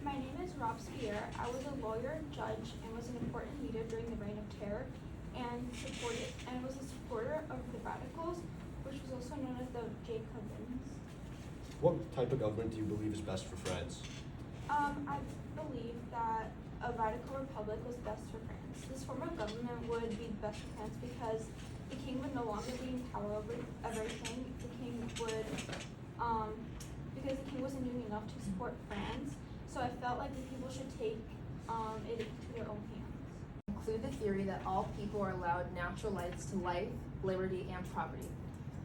My name is Robespierre. I was a lawyer, judge, and was an important leader during the Reign of Terror, and was a supporter of the radicals, which was also known as the Jacobins. What type of government do you believe is best for France? I believe that a radical republic was best for France. This form of government would be best for France because the king would no longer be in power over everything. Because the king wasn't doing enough to support France, so I felt like the people should take it into their own hands. Include the theory that all people are allowed natural rights to life, liberty, and property.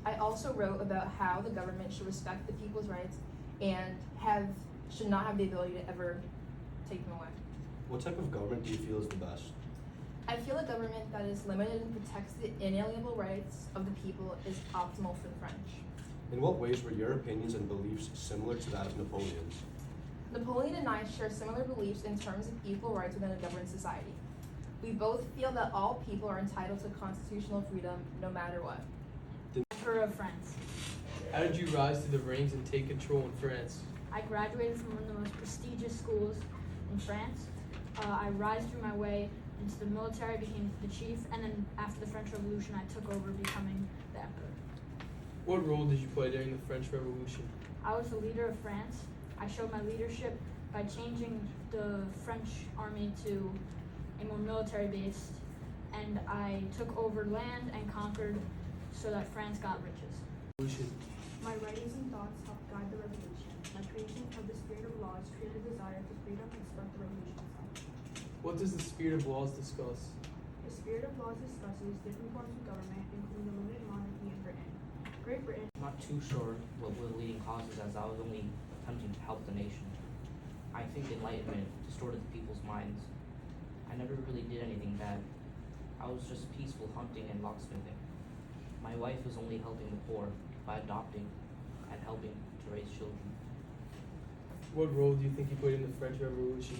I also wrote about how the government should respect the people's rights and should not have the ability to ever take them away. What type of government do you feel is the best? I feel a government that is limited and protects the inalienable rights of the people is optimal for the French. In what ways were your opinions and beliefs similar to that of Napoleon's? Napoleon and I share similar beliefs in terms of equal rights within a governed society. We both feel that all people are entitled to constitutional freedom no matter what. Emperor of France. How did you rise to the ranks and take control in France? I graduated from one of the most prestigious schools in France. I rise through my way into the military, became the chief, and then after the French Revolution, I took over becoming the emperor. What role did you play during the French Revolution? I was the leader of France. I showed my leadership by changing the French army to a more military-based, and I took over land and conquered so that France got riches. Revolution. My writings and thoughts helped guide the revolution. My creation of the spirit of laws created a desire for freedom and sparked the revolution itself. What does the spirit of laws discuss? The spirit of laws discusses different forms of government, including the limited monarchy in Britain. Great Britain. I'm not too sure what were the leading causes, as I was only attempting to help the nation. I think enlightenment distorted the people's minds. I never really did anything bad. I was just peaceful hunting and locksmithing. My wife was only helping the poor by adopting and helping to raise children. What role do you think you played in the French Revolution?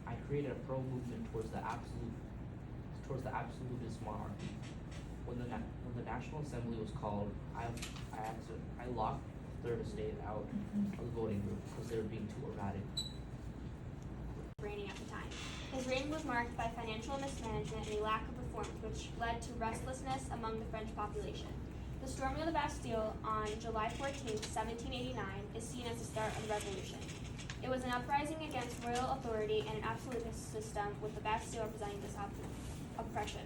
I created a pro-movement towards the absolutist monarchy. When the National Assembly was called, I locked the Third Estate out of the voting group because they were being too erratic. Reigning at the time. His reign was marked by financial mismanagement and a lack of reforms, which led to restlessness among the French population. The storming of the Bastille on July 14, 1789 is seen as the start of the revolution. It was an uprising against royal authority and an absolutist system, with the Bastille representing this oppression.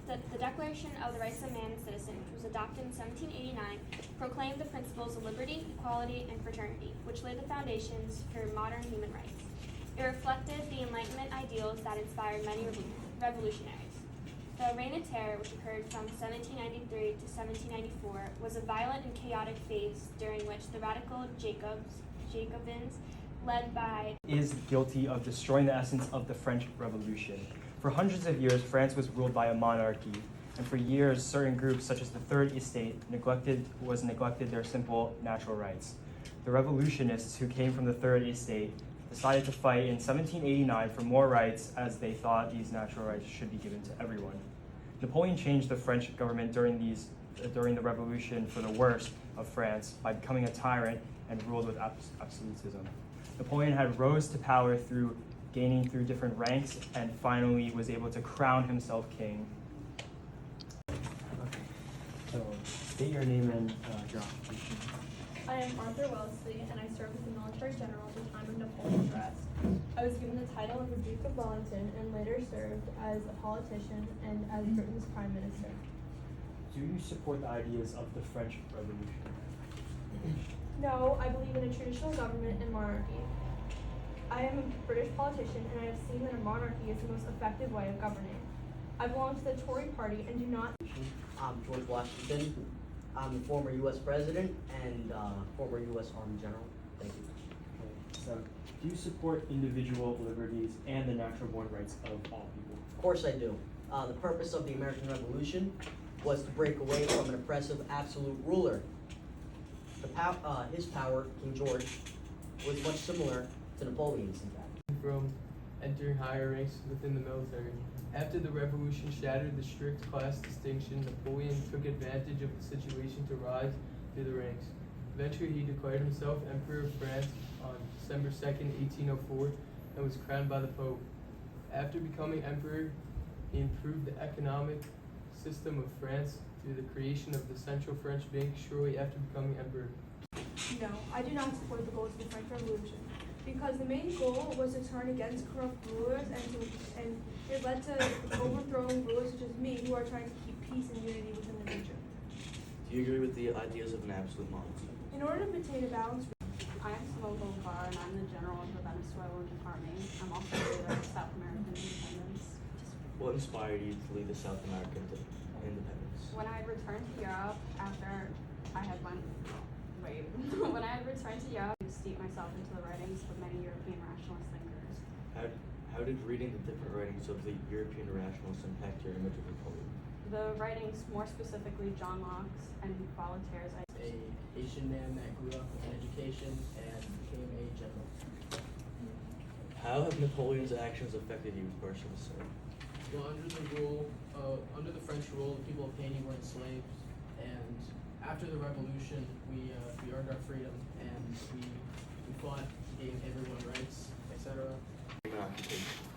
The Declaration of the Rights of Man and Citizen, which was adopted in 1789, proclaimed the principles of liberty, equality, and fraternity, which laid the foundations for modern human rights. It reflected the Enlightenment ideals that inspired many revolutionaries. The Reign of Terror, which occurred from 1793 to 1794, was a violent and chaotic phase during which the radical Jacobins, led by is guilty of destroying the essence of the French Revolution. For hundreds of years, France was ruled by a monarchy, and for years, certain groups, such as the Third Estate, neglected their simple natural rights. The revolutionists who came from the Third Estate decided to fight in 1789 for more rights, as they thought these natural rights should be given to everyone. Napoleon changed the French government during the revolution for the worse of France by becoming a tyrant and ruled with absolutism. Napoleon had rose to power through gaining through different ranks, and finally was able to crown himself king. Okay, so state your name and your occupation. I am Arthur Wellesley, and I served as a military general at the time of Napoleon's arrest. I was given the title of the Duke of Wellington and later served as a politician and as Britain's Prime Minister. Do you support the ideas of the French Revolution? No, I believe in a traditional government and monarchy. I am a British politician, and I have seen that a monarchy is the most effective way of governing. I belong to the Tory party and do not. I'm George Washington. I'm the former U.S. President and former U.S. Army General. Thank you. Okay. So, do you support individual liberties and the natural-born rights of all people? Of course I do. The purpose of the American Revolution was to break away from an oppressive absolute ruler. His power, King George, was much similar to Napoleon's, in fact. From entering higher ranks within the military. After the revolution shattered the strict class distinction, Napoleon took advantage of the situation to rise through the ranks. Eventually, he declared himself Emperor of France on December 2nd, 1804, and was crowned by the Pope. After becoming emperor, he improved the economic system of France through the creation of the Central French Bank shortly after becoming emperor. No, I do not support the goals of the French Revolution because the main goal was to turn against corrupt rulers and it led to overthrowing rulers such as me who are trying to keep peace and unity within the region. Do you agree with the ideas of an absolute monarchy? In order to maintain a balanced I am Simone Bolivar, and I'm the general of the Venezuelan army. I'm also the leader of South American independence. What inspired you to lead the South American independence? When I had returned to Europe after I had when I had returned to Europe, I steeped myself into the writings of many European rationalist thinkers. How did reading the different writings of the European rationalists impact your image of Napoleon? The writings, more specifically John Locke's and Voltaire's, a Haitian man that grew up with an education and became a general. How have Napoleon's actions affected you personally, sir? Well, under the French rule, the people of Haiti were enslaved, and after the revolution, we earned our freedom, and we fought, gave everyone rights, etc. Occupation.